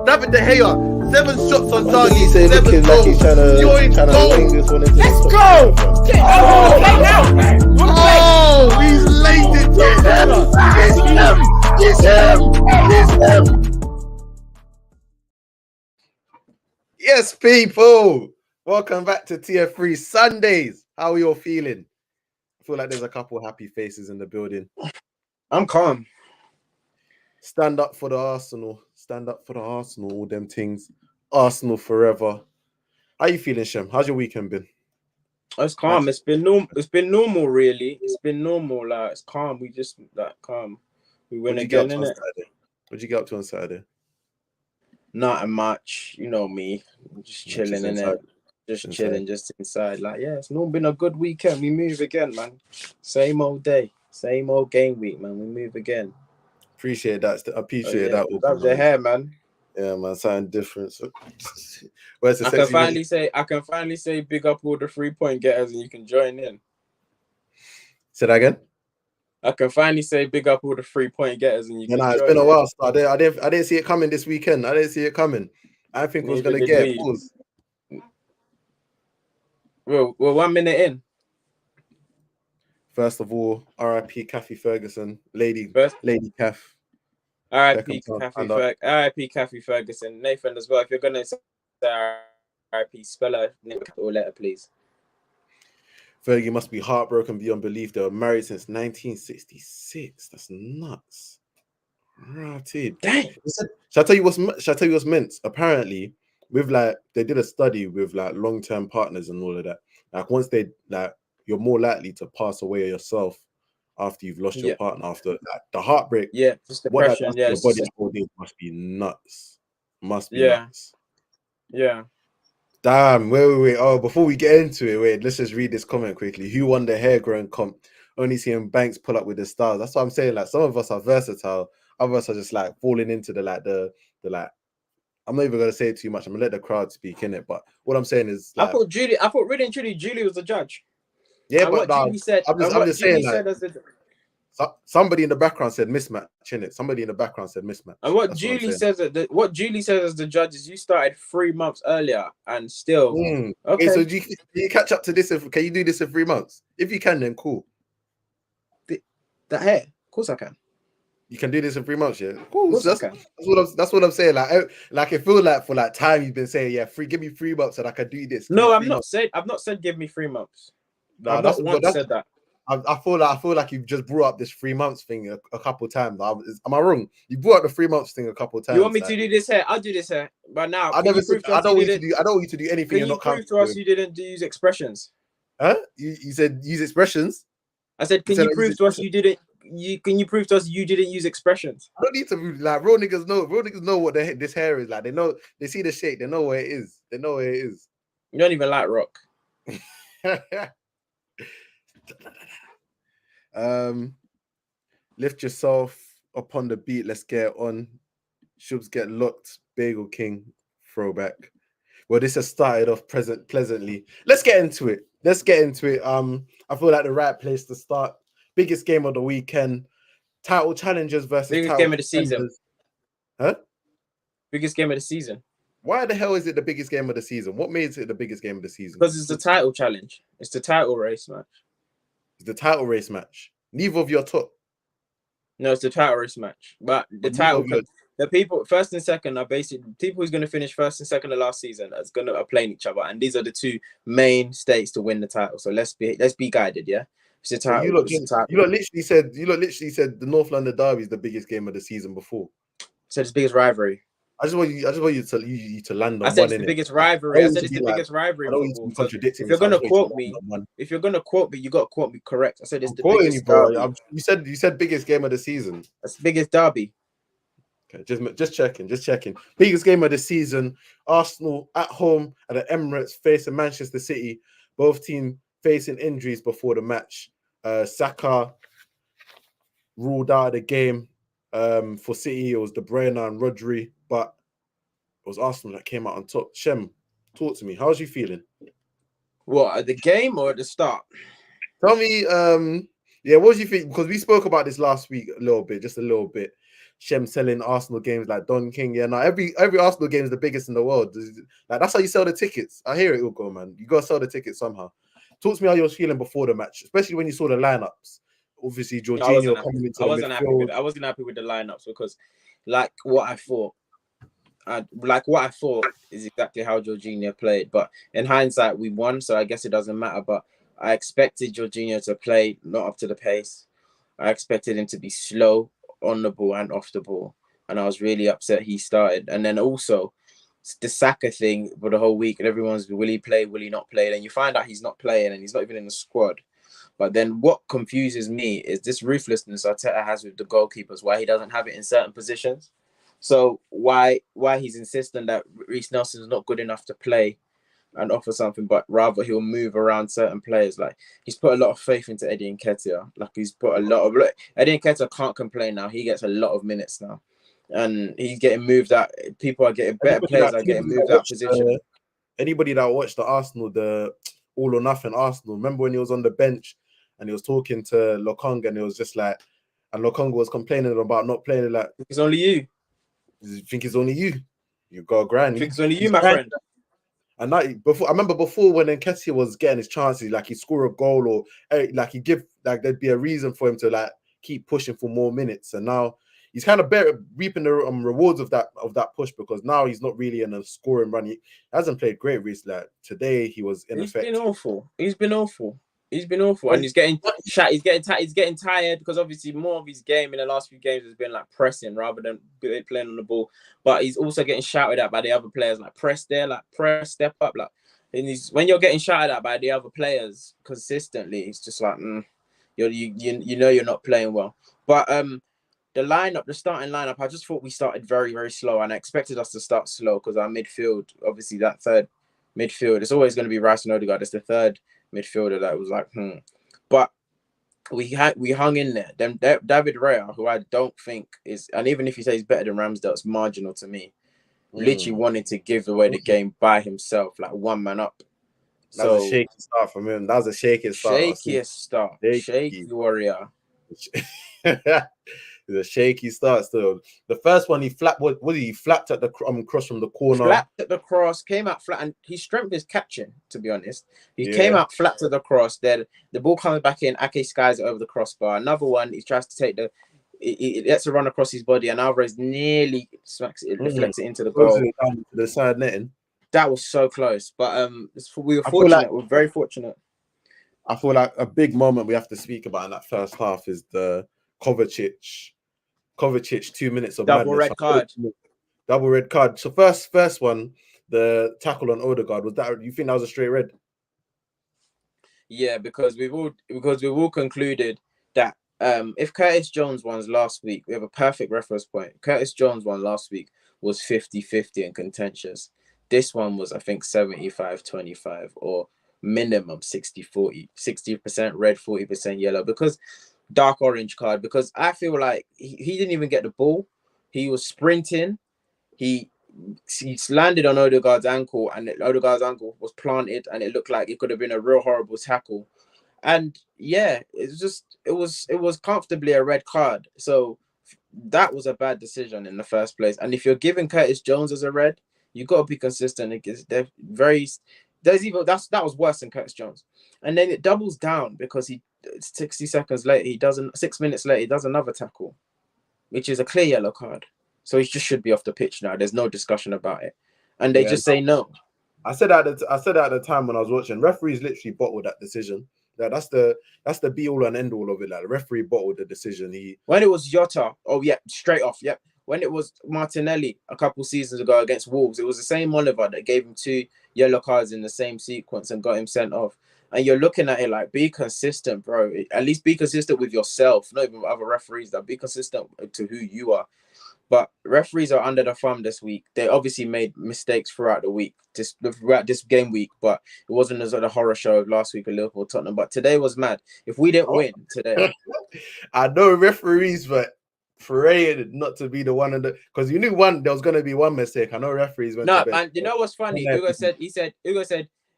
David De Gea, 7 shots on target, He say 7 looking like goals. he's trying You're in to goal. wing this one into Let's the go! top. Get on, play now, man. Wanna play? Oh, he's laced it. It's him. Yes, people. Welcome back to TF3 Sundays. How are you all feeling? I feel like there's a couple happy faces in the building. I'm calm. Stand up for the Arsenal. Stand up for the Arsenal. All them things. Arsenal forever. How you feeling, Shem? How's your weekend been? It's calm. It's been normal, really. It's been normal. Like, it's calm. We just calm. We win again, innit? What'd you get up to on Saturday? Not much. You know me. Just chilling, innit? Just Inside. chilling, just inside. Like, yeah, it's not been a good weekend. We move again, man. Same old day. Same old game week, man. We move again. Appreciate that. Appreciate that. Love the hair, man. Yeah, man. Something different. So, where's the I can finally say big up all the 3-point getters and you can join in. Say that again. I can finally say big up all the 3-point getters and you can join in. It's been a while. So I didn't see it coming this weekend. I didn't see it coming. I think we was gonna get it. Well, we're 1 minute in. First of all, R.I.P. Kathy Ferguson, Lady Kath. R.I.P. Kathy Ferguson. Nathan as well. If you're gonna say R.I.P., spell her name with a capital letter, please. Fergie must be heartbroken beyond belief. They were married since 1966. That's nuts. Right. Dang. Shall I tell you what's meant? Apparently, with they did a study with long-term partners and all of that. Like once they you're more likely to pass away yourself after you've lost your partner, after the heartbreak. Yeah, just depression. Your body must be nuts. Nuts. Yeah. Damn, wait. Oh, before we get into it, let's just read this comment quickly. Who won the hair growing comp? Only seeing Banks pull up with the stars. That's what I'm saying. Like some of us are versatile, other us are just falling into the I'm not even gonna say too much. I'm gonna let the crowd speak in it. But what I'm saying is, I thought really and truly Julie was the judge. Yeah, and but Julie said, I'm just saying somebody in the background said mismatch in it. Somebody in the background said mismatch. And what Julie says as the judge is you started 3 months earlier and still. Okay, so do you catch up to this? Can you do this in 3 months? If you can, then cool. The hair, of course I can. You can do this in 3 months, yeah. Cool. That's what I'm saying. Like it feels like for time you've been saying, give me 3 months and I can do this. No, I've not said give me 3 months. No, I've not once said that. I feel like you've just brought up this 3 months thing a couple times. Am I wrong? You brought up the 3 months thing a couple times. You want me to do this hair? I'll do this hair. But now I don't want you to do anything. Can you prove to us you didn't use expressions? Huh? You said use expressions? I said, can you prove to us you didn't? Can you prove to us you didn't use expressions? I don't need to real niggas know. Real niggas know what this hair is like. They know. They see the shape. They know where it is. They know where it is. You don't even like rock. Lift yourself upon the beat. Let's get on. Shubs get locked. Bagel King throwback. Well, this has started off pleasantly. Let's get into it. I feel like the right place to start. Biggest game of the weekend. Title challengers versus biggest game of the season. Huh? Biggest game of the season. Why the hell is it the biggest game of the season? What made it the biggest game of the season? Because it's the title challenge. It's the title race match. It's the title race match. Neither of your top. No, it's the title race match. But the people first and second are basically people who's going to finish first and second of last season are playing each other, and these are the two main states to win the title. So let's be guided, yeah. It's the title. You lot literally said the North London Derby is the biggest game of the season before. So it's the biggest rivalry. I just want you to land on. I said it's the biggest rivalry. I said it's the biggest rivalry. If you're gonna quote me, you got to quote me correct. I said it's the biggest derby. You said biggest game of the season. That's the biggest derby. Okay, just checking. Biggest game of the season. Arsenal at home at the Emirates facing Manchester City. Both teams facing injuries before the match. Saka ruled out of the game. For City, it was De Bruyne and Rodri, but it was Arsenal that came out on top. Shem, talk to me. How's you feeling? What, at the game or at the start? Tell me, what do you think? Because we spoke about this last week just a little bit. Shem selling Arsenal games like Don King. Yeah, now every Arsenal game is the biggest in the world. Like that's how you sell the tickets. I hear it, Ugo, man. You gotta sell the tickets somehow. Talk to me how you was feeling before the match, especially when you saw the lineups. Obviously, Jorginho coming into the midfield. I wasn't happy with the lineups because, like what I thought is exactly how Jorginho played. But in hindsight, we won, so I guess it doesn't matter. But I expected Jorginho to play not up to the pace. I expected him to be slow on the ball and off the ball, and I was really upset he started. And then also the Saka thing for the whole week, and everyone's, will he play, will he not play? And you find out he's not playing and he's not even in the squad. But then what confuses me is this ruthlessness Arteta has with the goalkeepers, why he doesn't have it in certain positions. So why he's insisting that Reece Nelson's not good enough to play and offer something, but rather he'll move around certain players. Like he's put a lot of faith into Eddie Nketiah. Like he's put a lot of Eddie Nketiah can't complain now. He gets a lot of minutes now, and he's getting moved out. People are getting better. Players are getting moved out position. Anybody that watched the Arsenal, the All or Nothing Arsenal, remember when he was on the bench and he was talking to Lokonga, and it was just like, and Lokonga was complaining about not playing. Like, it's only you. You think it's only you? You got a grind. I think it's only you, my friend. And that before, I remember before when Nketiah was getting his chances, like he'd score a goal or like he'd give, like there'd be a reason for him to like keep pushing for more minutes. And now he's kind of reaping the rewards of that push, because now he's not really in a scoring run. He hasn't played great recently. Like today he was ineffective. He's been awful. And he's getting shot. He's getting tired because obviously more of his game in the last few games has been like pressing rather than playing on the ball. But he's also getting shouted at by the other players, like press there, like press, step up, like. And when you're getting shouted at by the other players consistently, it's just like you know you're not playing well. But the starting lineup, I just thought we started very, very slow, and I expected us to start slow because our midfield, obviously that third midfield, it's always going to be Rice and Odegaard. It's the third midfielder that was like, But we hung in there. Then David Raya, who I don't think is, and even if you say he's better than Ramsdale, it's marginal to me. Literally wanted to give away the game by himself, like one man up. That was a shaky start from him. That was a shaky start. Shaky warrior. It's a shaky start still. The first one he flapped. What did he flapped at the cross from the corner? Flapped at the cross, came out flat, and his strength is catching. To be honest, he came out flat to the cross. Then the ball comes back in. Ake skies it over the crossbar. Another one, he tries to take he lets it run across his body, and Alvarez nearly smacks it, deflects it into the goal. To the side netting. That was so close, but we were fortunate. We're very fortunate. I feel like a big moment we have to speak about in that first half is the Kovacic 2 minutes of double red card. Double red card. So first one, the tackle on Odegaard, was that, you think that was a straight red? Yeah, because we've all concluded that if Curtis Jones won last week, we have a perfect reference point. Curtis Jones won last week was 50-50 and contentious. This one was, I think, 75-25 or minimum 60-40, 60% red, 40% yellow, because dark orange card, because I feel like he didn't even get the ball. He was sprinting. He landed on Odegaard's ankle, and Odegaard's ankle was planted, and it looked like it could have been a real horrible tackle. And yeah, it was comfortably a red card. So that was a bad decision in the first place. And if you're giving Curtis Jones as a red, you got to be consistent. That was worse than Curtis Jones. And then it doubles down because 60 seconds later, 6 minutes later, he does another tackle, which is a clear yellow card. So he just should be off the pitch now. There's no discussion about it. And they just say no. I said at the time when I was watching, referees literally bottled that decision. That's the be all and end all of it. Like the referee bottled the decision. When it was Jota, straight off, yep. When it was Martinelli a couple seasons ago against Wolves, it was the same Oliver that gave him 2 yellow cards in the same sequence and got him sent off. And you're looking at it like, be consistent, bro. At least be consistent with yourself, not even with other referees. That be consistent to who you are. But referees are under the thumb this week. They obviously made mistakes throughout the week, throughout this game week, but it wasn't as like the horror show of last week at Liverpool Tottenham. But today was mad. If we didn't win today, I know referees were praying not to be the one because you knew there was going to be one mistake. I know referees went. No, and you know what's funny? Ugo said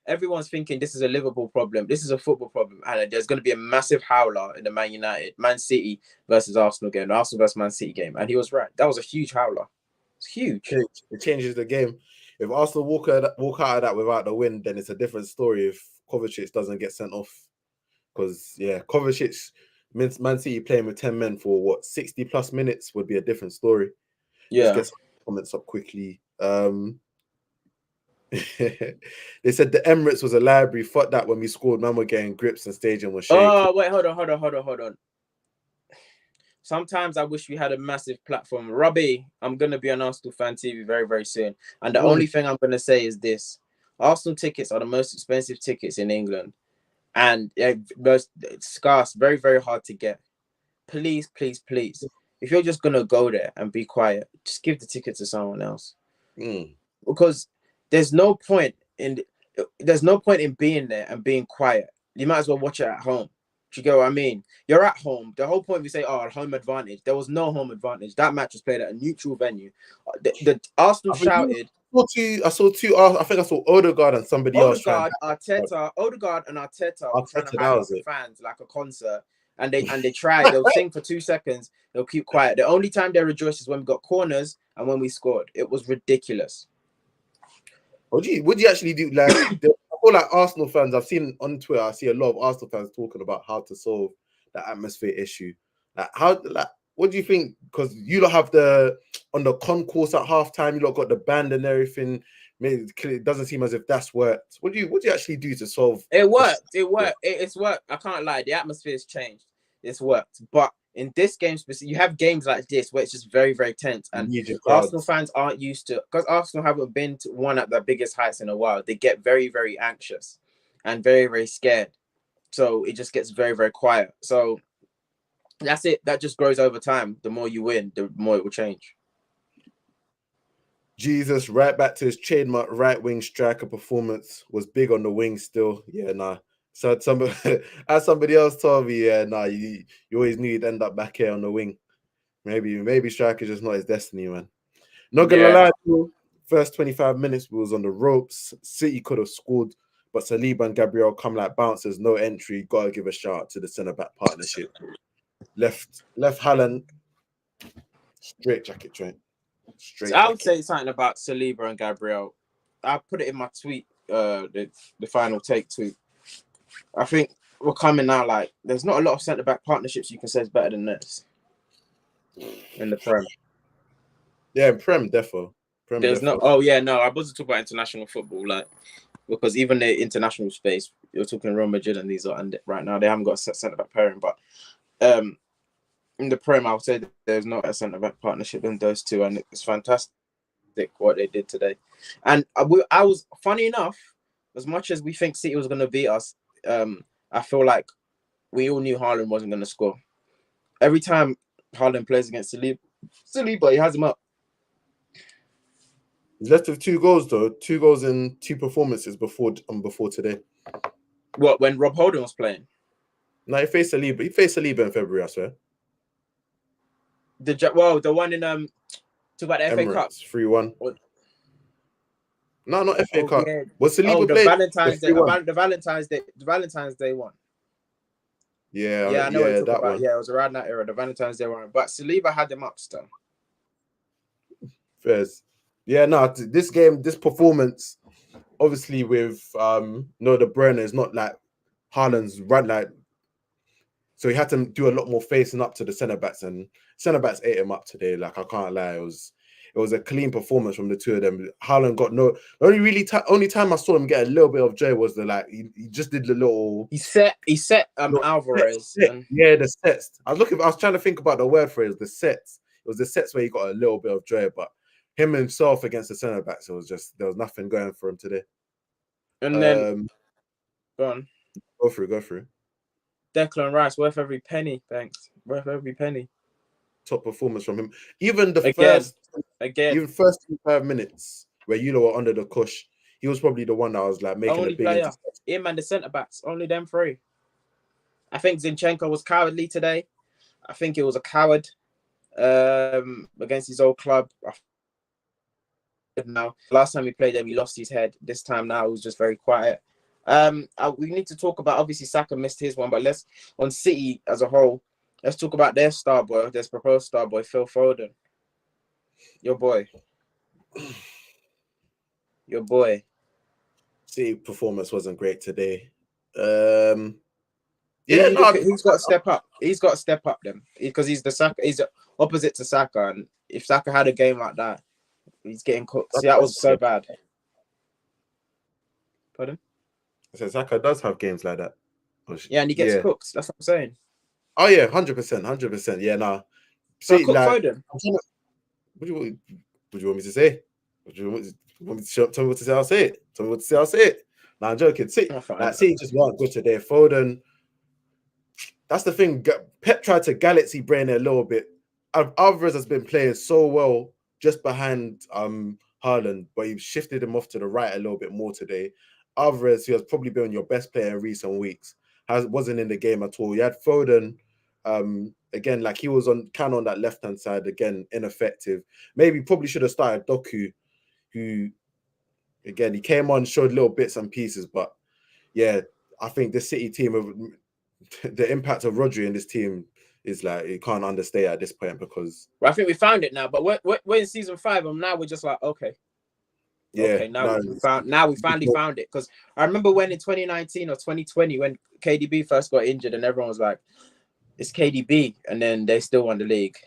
everyone's thinking this is a Liverpool problem, this is a football problem, and there's going to be a massive howler in the Man City versus Arsenal game, the Arsenal versus Man City game, and he was right. That was a huge howler. It's huge. It changes the game. If Arsenal walk out of that without the win, then it's a different story. If Kovacic doesn't get sent off, because Kovacic, Man City playing with 10 men for what 60+ minutes would be a different story. Yeah. Let's get some comments up quickly. They said the Emirates was a library. Fuck that. When we scored, man, we're getting grips and staging was shaking. Oh wait, hold on. Sometimes I wish we had a massive platform. Robbie, I'm gonna be on Arsenal Fan TV very, very soon. And the only thing I'm gonna say is this: Arsenal tickets are the most expensive tickets in England, and most scarce, very, very hard to get. Please, please, please. If you're just gonna go there and be quiet, just give the ticket to someone else. Because there's no point in being there and being quiet. You might as well watch it at home. Do you get what I mean? You're at home. The whole point we say, home advantage. There was no home advantage. That match was played at a neutral venue. The Arsenal shouted. I saw two. I think I saw Odegaard and somebody else. Odegaard and Arteta were trying to hype up the fans like a concert. And they tried. They'll sing for 2 seconds. They'll keep quiet. The only time they rejoiced is when we got corners and when we scored. It was ridiculous. Would you actually do like? I feel like Arsenal fans. I've seen on Twitter. I see a lot of Arsenal fans talking about how to solve the atmosphere issue. What do you think? Because you don't have on the concourse at halftime. You lot got the band and everything. Maybe it doesn't seem as if that's worked. What do you actually do to solve? It worked. It's worked. I can't lie. The atmosphere's changed. It's worked. But in this game specifically, you have games like this where it's just very, very tense. And Arsenal fans aren't used to, because Arsenal haven't been to one at their biggest heights in a while. They get very, very anxious and very, very scared. So it just gets very, very quiet. So that's it. That just grows over time. The more you win, the more it will change. Jesus, right back to his trademark right wing striker performance. Was big on the wing still. Yeah, nah. So as somebody else told me, you always knew you'd end up back here on the wing. Maybe striker just not his destiny, man. Not gonna lie, first 25 minutes we was on the ropes. City could have scored, but Saliba and Gabriel come like bouncers, no entry. Gotta give a shout out to the centre back partnership. Left Haaland straight jacket joint. So I would say something about Saliba and Gabriel. I put it in my tweet, the final take tweet. I think we're coming now. Like, there's not a lot of centre back partnerships you can say is better than this in the Prem. Yeah, Prem defo. There's no. Oh yeah, no. I wasn't talking about international football, like, because even the international space, you're talking Real Madrid and these are, and right now they haven't got a centre back pairing, but in the Prem, I would say that there's not a centre back partnership in those two, and it's fantastic what they did today. And I was, funny enough, as much as we think City was going to beat us, I feel like we all knew Haaland wasn't going to score. Every time Haaland plays against Saliba, he has him up. He's left with 2 goals though. 2 goals in 2 performances before today. What, when Rob Holding was playing? No, he faced Saliba. He faced Saliba in February, I swear. The one in talk about the FA Cup 3-1. No, not FA Cup. Yeah. Was Saliba the played? Valentine's Day, the Valentine's Day one. Yeah, I know what you're talking that about. one. Yeah, it was around that era, the Valentine's Day one. But Saliba had them up still. Fairs. Yeah, no, this game, this performance, obviously with De Bruyne is not like Haaland's run like. So he had to do a lot more facing up to the centre backs, and centre backs ate him up today. Like, I can't lie, it was a clean performance from the two of them. Haaland got no. The only time I saw him get a little bit of joy was he just did the little. He set Alvarez. Yeah, the sets. I was trying to think about the word for it. The sets. It was the sets where he got a little bit of joy, but him himself against the centre backs, it was just there was nothing going for him today. And then go on. Go through. Declan Rice, worth every penny, thanks. Worth every penny. Top performance from him. Even first 5 minutes where you were under the cush, he was probably the one that was like making only a big player. Him and the centre backs, only them 3. I think Zinchenko was cowardly today. I think it was a coward against his old club. Now, last time he played them, he lost his head. This time now, he was just very quiet. We need to talk about, obviously Saka missed his one, but let's on City as a whole. Let's talk about their star boy, their proposed star boy, Phil Foden. Your boy. Your boy. City performance wasn't great today. He's got to step up. He's got to step up then, because he's the Saka. He's opposite to Saka, and if Saka had a game like that, he's getting cooked. See, that was so bad. Pardon? I said Saka does have games like that. Yeah, and he gets cooked. That's what I'm saying. Oh yeah, 100%. Yeah, nah. See, like, Foden. What do you want me to say? What do you want me to tell me what to say? I'll say it. Tell me what to say. I'll say it. Nah, I'm joking. See, just weren't good today. Foden. That's the thing. Pep tried to galaxy brain it a little bit. Alvarez has been playing so well just behind Haaland, but he shifted him off to the right a little bit more today. Alvarez, who has probably been your best player in recent weeks, wasn't in the game at all. You had Foden, again, like he was on that left-hand side, again, ineffective. Maybe probably should have started Doku, who, again, he came on, showed little bits and pieces, but yeah, I think the City team, the impact of Rodri in this team is like, you can't understate at this point, because... Well, I think we found it now, but we're in season 5, and now we're just like, okay. Yeah, okay, we finally found it. Because I remember when in 2019 or 2020, when KDB first got injured and everyone was like, it's KDB, and then they still won the league.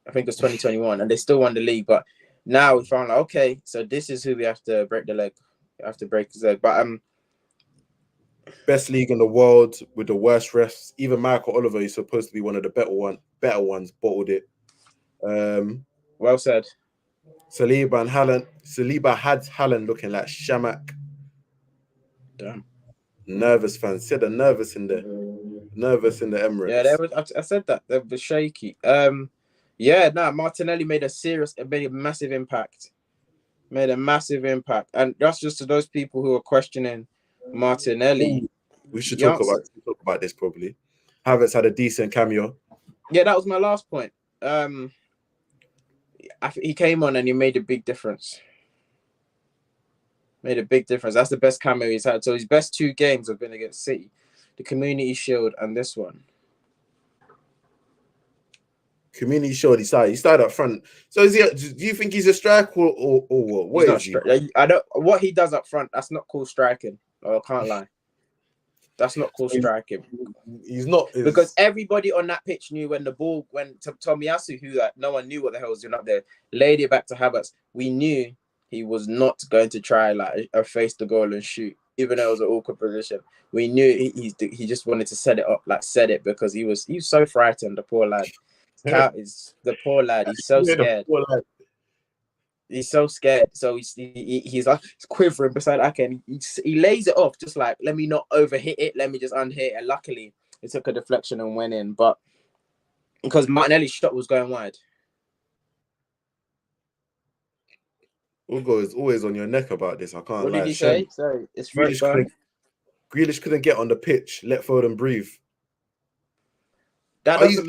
I think it was 2021, and they still won the league. But now we found like, okay, so this is who we have to break the leg. We have to break his leg. But best league in the world with the worst refs. Even Michael Oliver is supposed to be one of the better ones, bottled it. Well said. Saliba had Haaland looking like Shamak. Damn. Nervous fans. Said they're nervous in the Emirates. Yeah, I said that. They were shaky. Martinelli made a massive impact. And that's just to those people who are questioning Martinelli. We should talk about this probably. Havertz had a decent cameo. Yeah, that was my last point. He came on and he made a big difference. That's the best cameo he's had. So his best 2 games have been against City, the Community Shield and this one. Community Shield. He started up front. So do you think he's a striker or what? What is he? I don't. What he does up front, that's not called striking. I can't lie. That's not called striking. He's not, because everybody on that pitch knew when Tomiyasu, who no one knew what the hell was doing up there, laid it back to Havertz. We knew he was not going to try like a face the goal and shoot, even though it was an awkward position. We knew he just wanted to set it up, because he was so frightened. The poor lad. The poor lad. He's so scared. He's so scared. So he's like quivering beside Ake, and he lays it off, just like, let me not overhit it, let me just unhit it. And luckily, it took a deflection and went in. But because Martinelli's shot was going wide. Ugo is always on your neck about this. I can't lie. What did he say? Sorry, it's Grealish couldn't get on the pitch. Let Foden breathe. That doesn't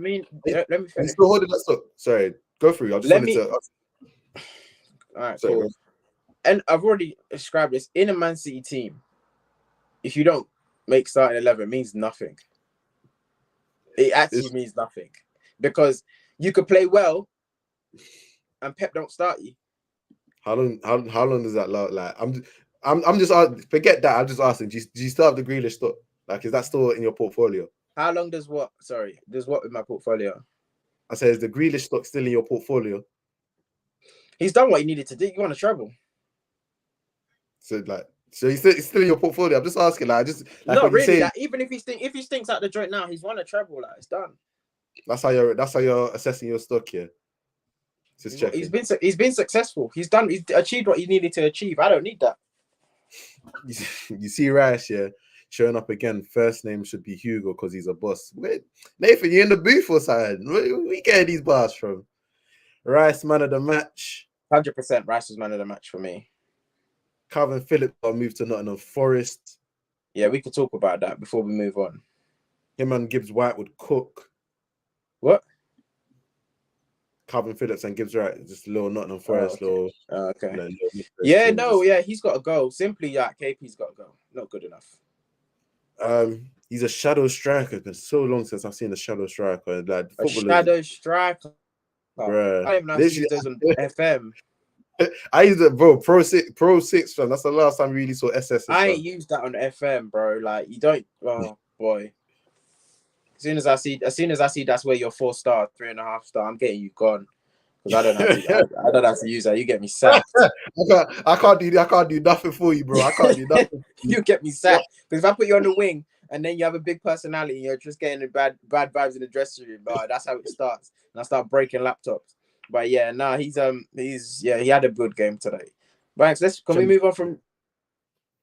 mean. Let me finish. He's still holding that stock. Sorry, go through. I just wanted to. All right, cool. And I've already described this. In a Man City team, if you don't make starting 11, it means nothing. It actually means nothing, because you could play well, and Pep don't start you. How long does that like? I'm just forget that. I'm just asking. Do you still have the Grealish stock? Like, is that still in your portfolio? How long does what? Sorry, does what in my portfolio? I say, is the Grealish stock still in your portfolio? He's done what he needed to do. You want to treble. So he's still in your portfolio. I'm just asking, like, not really. Like, even if he stinks out the joint now, he's won a treble. Like, it's done. That's how you're assessing your stock here. Just checking. He's been successful. He's achieved what he needed to achieve. I don't need that. You see Rice, yeah, showing up again. First name should be Hugo because he's a boss. Wait, Nathan, you in the booth or something? Where we getting these bars from? Rice, man of the match. 100% Rice was man of the match for me. Calvin Phillips moved to Nottingham Forest. Yeah, we could talk about that before we move on. Him and Gibbs White would cook. What? Calvin Phillips and Gibbs Wright, just little Nottingham Forest, okay. Okay. little Yeah, team, no, yeah, he's got to go. Simply, yeah, KP's got to go. Not good enough. He's a shadow striker. It's been so long since I've seen a shadow striker. Like A shadow striker. bruh. I don't even know how to use those on FM. I use it, bro. Pro six, fam. That's the last time we really saw SS. I ain't used that on FM, bro. Like you don't. Oh boy. As soon as I see that's where you're 4-star, 3.5 star, I'm getting you gone. Because I don't have to use that. You get me sacked. I can't do nothing for you, bro. I can't do nothing. You get me sacked. Because if I put you on the wing and then you have a big personality, you're just getting the bad vibes in the dressing room. That's how it starts. And I start breaking laptops. But yeah, he had a good game today. Right, can we move on from?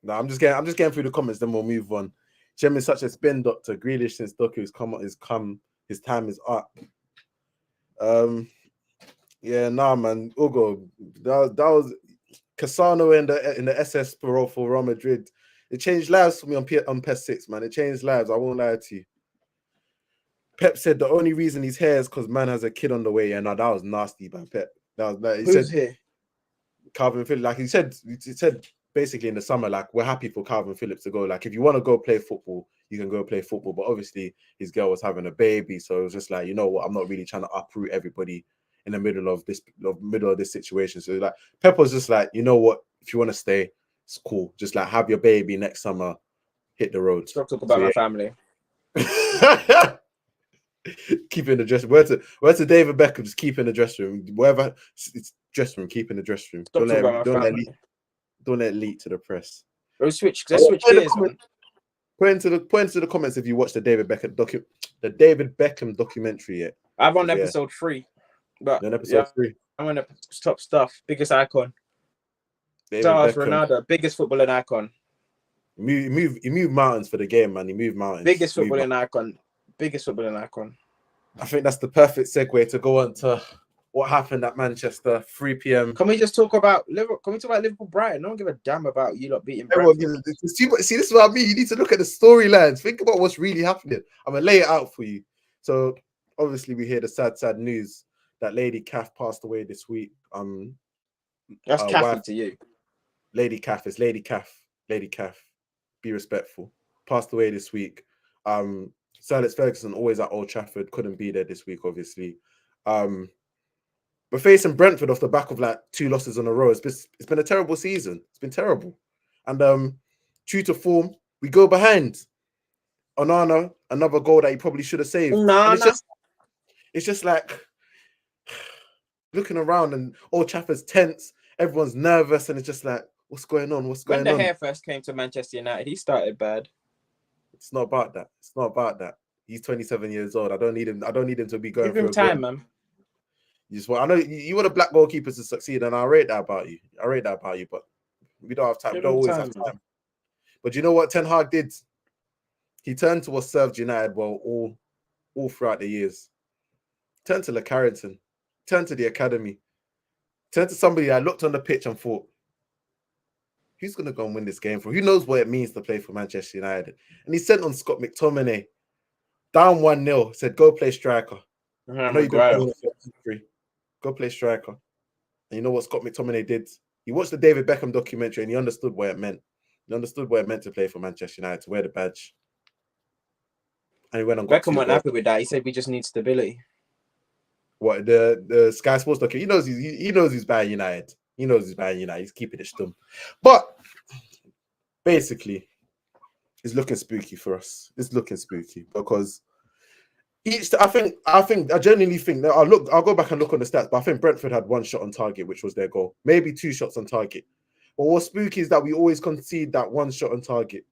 No, I'm just getting through the comments. Then we'll move on. Jem is such a spin doctor. Grealish since Doku has come. His time is up. Yeah, nah, man. Ugo, that was Cassano in the SS parole for Real Madrid. It changed lives for me on PES 6, man. It changed lives. I won't lie to you. Pep said the only reason he's here is because man has a kid on the way. And that was nasty by Pep. That was like he Who's said, here? Calvin Phillips. Like he said basically in the summer, like we're happy for Calvin Phillips to go. Like if you want to go play football, you can go play football. But obviously his girl was having a baby, so it was just like, you know what, I'm not really trying to uproot everybody in the middle of this situation. So like Pep was just like, you know what, if you want to stay, it's cool. Just like have your baby next summer, hit the road. Stop talking about my family. Keep in the dressing room. Where's to David Beckham? Just keep in the dressing room. Wherever it's dressing room, keep in the dressing room. Don't let it leak to the press. Let's switch gears. Put into the comments if you watched the David Beckham documentary yet. I'm on episode 3. But episode 3. I'm on the top stuff. Biggest icon. Stars Ronaldo, biggest footballing icon. He moved mountains for the game, man. He moved mountains. Biggest footballing icon. I think that's the perfect segue to go on to what happened at Manchester, 3 p.m. Can we just talk about Liverpool? Can we talk about Liverpool Brighton? No one give a damn about you lot beating Brentford. See, this is what I mean. You need to look at the storylines. Think about what's really happening. I'm gonna lay it out for you. So obviously we hear the sad news that Lady Caff passed away this week. That's Caffy to you. Lady Caff is Lady Caff. Lady Caff. Be respectful. Passed away this week. Sir Alex Ferguson, always at Old Trafford, couldn't be there this week, obviously. But facing Brentford off the back of like 2 losses in a row, it's been a terrible season. It's been terrible. And true to form, we go behind. Onana, another goal that he probably should have saved. It's just like looking around and Old Trafford's tense, everyone's nervous, and it's just like, what's going on? When the hair first came to Manchester United, he started bad. It's not about that. He's 27 years old. I don't need him to be going. Give him time, man. I know you want a black goalkeeper to succeed, and I rate that about you. But we don't have time. We don't always have time. But you know what Ten Hag did? He turned to what served United well all throughout the years. Turned to Le Carrington. Turned to the academy. Turned to somebody that looked on the pitch and thought, who's going to go and win this game for? Who knows what it means to play for Manchester United? And he sent on Scott McTominay, down 1-0, said, go play striker. I know you've been playing go play striker. And you know what Scott McTominay did? He watched the David Beckham documentary and he understood what it meant. He understood what it meant to play for Manchester United, to wear the badge. And he went on. Beckham wasn't happy with that. He said we just need stability. What, the Sky Sports documentary? He knows he's bad United. He knows he's bad United. He's keeping it stum. But basically, it's looking spooky for us. It's looking spooky because I genuinely think that I'll go back and look on the stats, but I think Brentford had 1 shot on target, which was their goal. Maybe 2 shots on target. But what's spooky is that we always concede that 1 shot on target.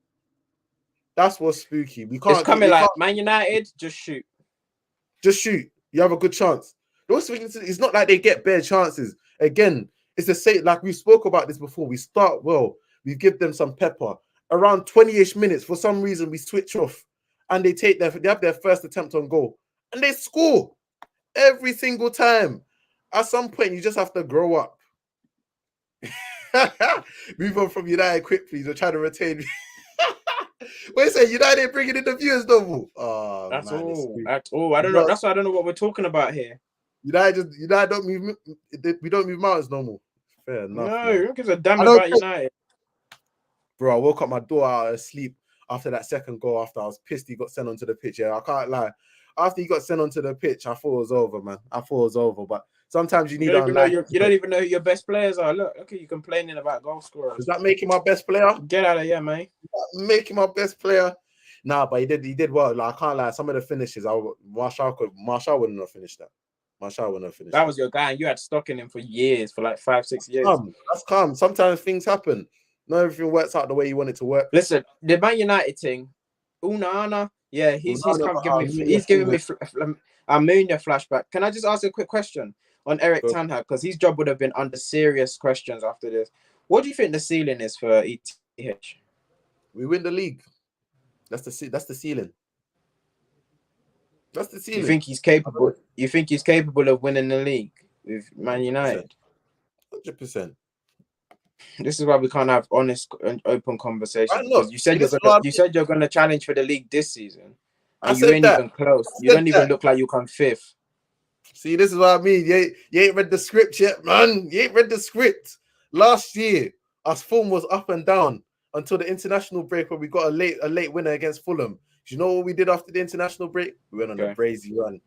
That's what's spooky. It's coming like Man United, just shoot. Just shoot. You have a good chance. It's not like they get bare chances. Again, it's the same, like we spoke about this before. We start well, we give them some pepper. Around 20-ish minutes, for some reason, we switch off and they have their first attempt on goal and they score every single time. At some point, you just have to grow up. Move on from United quickly. They're trying to retain. Wait a second, United bringing in the viewers double. Oh, that's all. I don't know. That's why I don't know what we're talking about here. United don't move. We don't move mountains no more. Fair enough. No, Man. who gives a damn I know, about United? bro. I woke up my daughter out of sleep after that second goal. After I was pissed, he got sent onto the pitch. Yeah, I can't lie. After he got sent onto the pitch, I thought it was over, man. I thought it was over. But sometimes you need to unlike. You don't even know who your best players are. Look at you complaining about goal scorers. Does that make him my best player? Get out of here, man. Make him my best player. Nah, but he did well. Like I can't lie. Some of the finishes, Marshall wouldn't have finished that. Marshall wouldn't have finished. That was your guy, and you had stock in him for years, for like 5-6 years. That's calm. Sometimes things happen. Not everything works out the way you want it to work. Listen, the Man United thing, Unana, yeah, he's giving me Armenia flashback. Can I just ask a quick question on Eric Ten Hag, because his job would have been under serious questions after this. What do you think the ceiling is for ETH? We win the league. That's the ceiling. That's the ceiling. You think he's capable? You think he's capable of winning the league with Man United? 100%. This is why we can't have honest and open conversation. Look, you said you're gonna challenge for the league this season, and you ain't even close. You don't even look like you come fifth. See, this is what I mean. You ain't read the script yet, man. You ain't read the script. Last year, our form was up and down until the international break, where we got a late winner against Fulham. Do you know what we did after the international break? We went on a crazy run.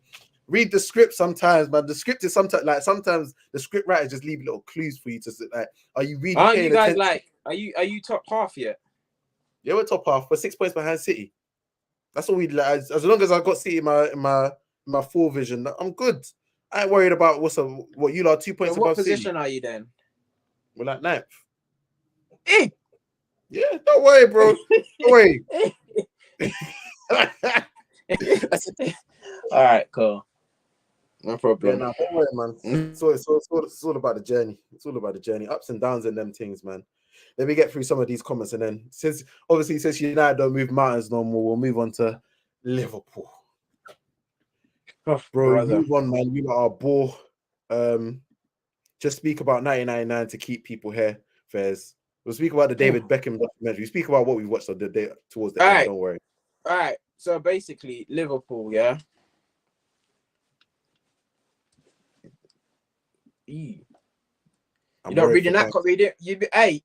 Read the script sometimes, man. The script is sometimes the script writers just leave little clues for you to like. Are you reading? Aren't you guys like? Are you top half yet? Yeah, we're top half. We're 6 points behind City. That's all we like. As long as I got City in my full vision, I'm good. I ain't worried about what you are 2 points above City. What position are you then? We're like 9th. Yeah, don't worry, bro. Don't worry. All right, cool. No problem. Yeah, don't worry, man. It's all about the journey. It's all about the journey. Ups and downs and them things, man. Let me get through some of these comments, and then since United don't move mountains no more, we'll move on to Liverpool. Oh, bro, move on, man. You are bore. Just speak about 1999 to keep people here. Fairs. We'll speak about the David Beckham documentary. We speak about what we watched on the day towards the end. Right. Don't worry. All right. So basically, Liverpool, yeah. You're not reading that. Read it. Hey.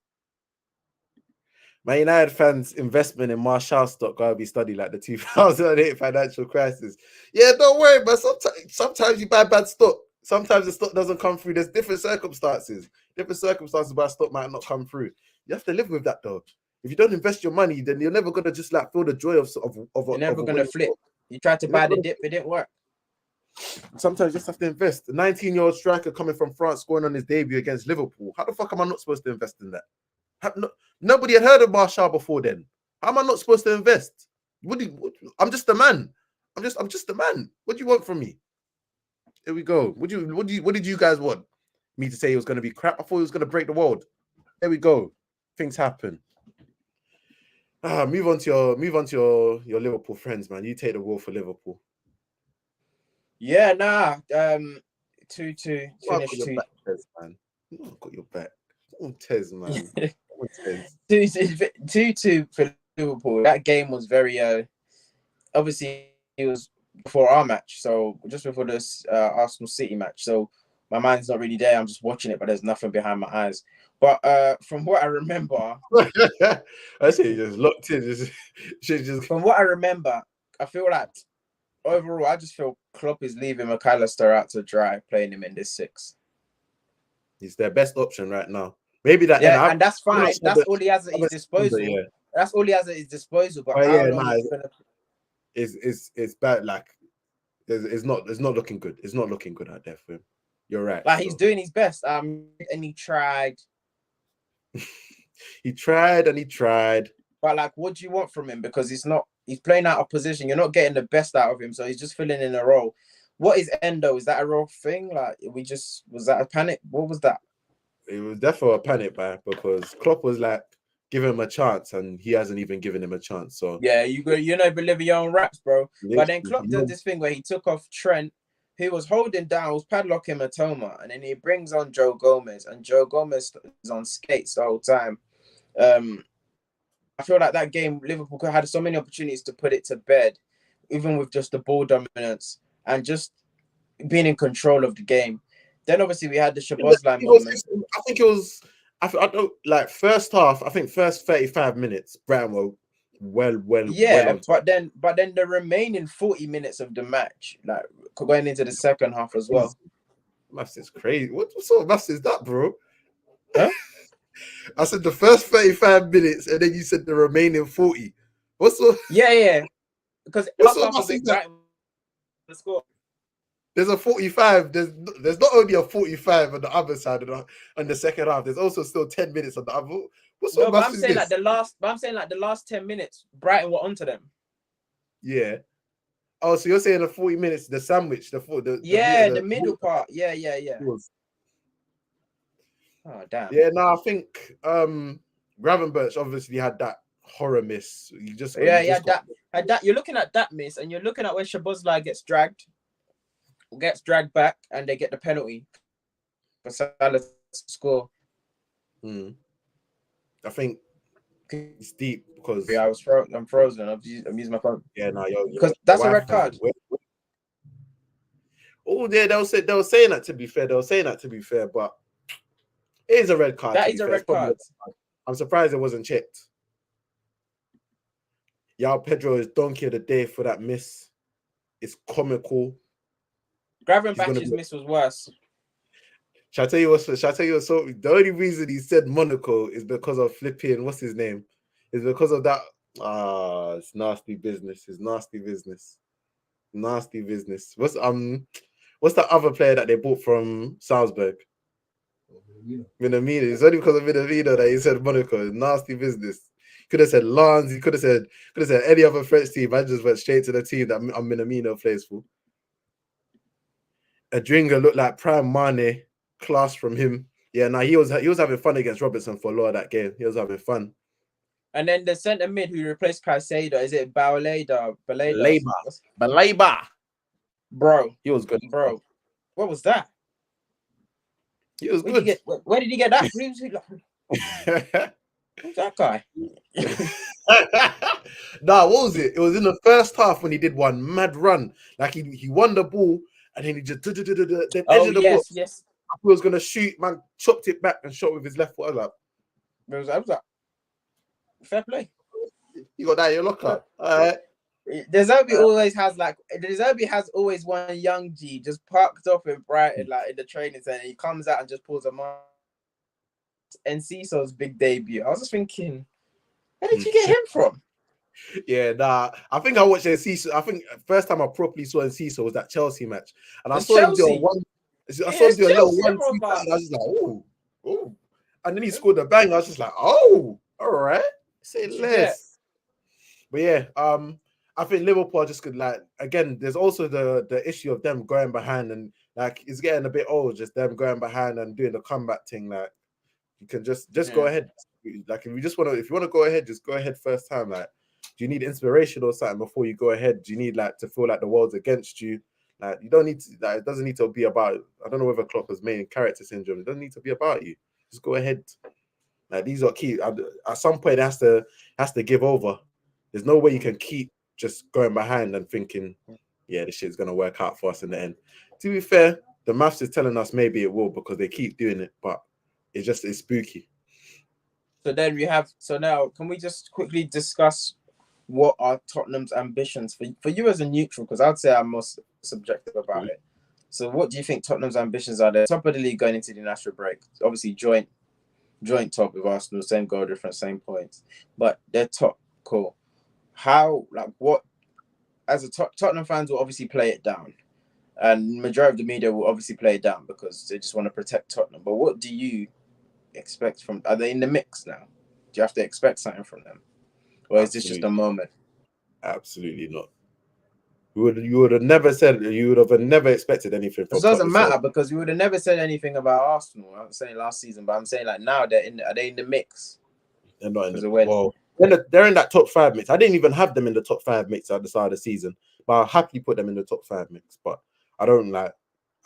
Man United fans' investment in Marshall stock gotta be studied like the 2008 financial crisis. Yeah, don't worry, but sometimes you buy bad stock. Sometimes the stock doesn't come through. There's different circumstances. Different circumstances why stock might not come through. You have to live with that, though. If you don't invest your money, then you're never gonna just like feel the joy of you're never gonna flip. You tried to buy the dip, it didn't work. Sometimes you just have to invest. A 19-year-old striker coming from France scoring on his debut against Liverpool. How the fuck am I not supposed to invest in that? Nobody had heard of Marshall before then. How am I not supposed to invest? I'm just a man. I'm just a man. What do you want from me? Here we go. What did you guys want? Me to say it was going to be crap? I thought it was going to break the world. There we go. Things happen. Move on to your Liverpool friends, man. You take the wheel for Liverpool. Yeah, nah. 2-2. Finish 2. Man. Oh, got your back. Oh, Tez, man. 2-2 for Liverpool. That game was very obviously it was before our match, so just before this Arsenal City match. So my mind's not really there. I'm just watching it, but there's nothing behind my eyes. But from what I remember, I say just locked in. Just from what I remember, I feel like overall, I just feel Klopp is leaving McAllister out to dry, playing him in this 6. He's their best option right now. Maybe that. Yeah, and that's fine. That's all he has at his disposal. Yeah. That's all he has at his disposal. But it's bad. Like it's not looking good. It's not looking good out there for him. You're right. Like he's doing his best. And he tried. he tried. But like, what do you want from him? Because he's playing out of position. You're not getting the best out of him, so he's just filling in a role. What is Endo? Is that a real thing? Like, was that a panic? What was that? It was definitely a panic buy because Klopp was like, give him a chance, and he hasn't even given him a chance. So yeah, you believe your own raps, bro. But then Klopp did this thing where he took off Trent, who was holding down, was padlocking Matoma, and then he brings on Joe Gomez, and Joe Gomez is on skates the whole time. I feel like that game, Liverpool had so many opportunities to put it to bed, even with just the ball dominance and just being in control of the game. Then obviously we had the Szoboszlai moment. I think it was. I don't like first half. I think first 35 minutes, Brighton were well on top. But then the remaining 40 minutes of the match, like going into the second half as well. Maths is crazy. What sort of maths is that, bro? Huh? I said the first 35 minutes, and then you said the remaining 40. What sort? Yeah. Because the score. There's a 45. There's not only a 45 on the other side on the second half. There's also still 10 minutes on the other. What sort of maths is this? I'm saying like the last 10 minutes, Brighton were onto them. Yeah. Oh, so you're saying the 40 minutes, the sandwich, the middle part. Yeah. Oh damn. Yeah, no, I think Gravenberch obviously had that horror miss. You're looking at that miss, and you're looking at when Szoboszlai gets dragged back, and they get the penalty for Salah to score. I think it's deep because I'm frozen. I'm using my phone. Yeah, no, because that's a red card. Oh, yeah, they were saying that to be fair. But it is a red card. That is a red card. I'm surprised it wasn't checked. João Pedro is donkey of the day for that miss. It's comical. Gravenberch's miss was worse. Shall I tell you what? So the only reason he said Monaco is because of flipping. What's his name? It's because of that. It's nasty business. Nasty business. What's the other player that they bought from Salzburg? Minamino. It's only because of Minamino that he said Monaco. It's nasty business. Could have said Lens. He could have said any other French team. I just went straight to the team that Minamino plays for. Adringa looked like prime Mane. Class from him. Yeah, no, he was having fun against Robertson for a lot of that game. He was having fun. And then the centre mid who replaced Caicedo, is it Baleba? Bro. He was good. Bro. What was that? He was good. Where did he get that? Who's that guy? Nah, what was it? It was in the first half when he did one mad run. Like he won the ball and then he just then edge of the box. Yes. He was gonna shoot, man, chopped it back and shot with his left foot. I was like, fair play. You got that in your locker. All right. De Zerbi has always one young G just parked up in Brighton, like in the training center. He comes out and just pulls a mark. And Cisso's big debut. I was just thinking, where did you get him from? Yeah, nah. I think I watched Enciso. I think first time I properly saw Enciso was that Chelsea match, and I saw him do a one. I saw him do a little 1-2, and I was just like, oh, and then he scored a bang. I was just like, oh, all right, say less. But yeah, I think Liverpool just could again. There's also the issue of them going behind, and like it's getting a bit old. Just them going behind and doing the comeback thing. Like you can just go ahead. Like if you want to go ahead, just go ahead first time. Like, do you need inspiration or something before you go ahead? Do you need to feel like the world's against you? Like you don't need to. It doesn't need to be about. I don't know whether Klopp has made character syndrome. It doesn't need to be about you. Just go ahead. Like these are key. At some point, it has to give over. There's no way you can keep just going behind and thinking, yeah, this shit's gonna work out for us in the end. To be fair, the maths is telling us maybe it will because they keep doing it, but it's spooky. So now can we just quickly discuss what are Tottenham's ambitions for you as a neutral? Because I'd say I'm most subjective about it. So what do you think Tottenham's ambitions are? They're top of the league going into the national break. Obviously joint top with Arsenal, same goal difference, same points, but they're top. Cool. How, what, as a Tottenham fans will obviously play it down, and majority of the media will obviously play it down because they just want to protect Tottenham. But what do you expect from? Are they in the mix now? Do you have to expect something from them, or is this just a moment? Absolutely not. You would have never said. You would have never expected anything from. It doesn't matter because we would have never said anything about Arsenal. I'm saying last season, but I'm saying now are they in the mix? They're not in the well. They're in that top 5 mix. I didn't even have them in the top 5 mix at the start of the season, but I'll happily put them in the top 5 mix. But I don't I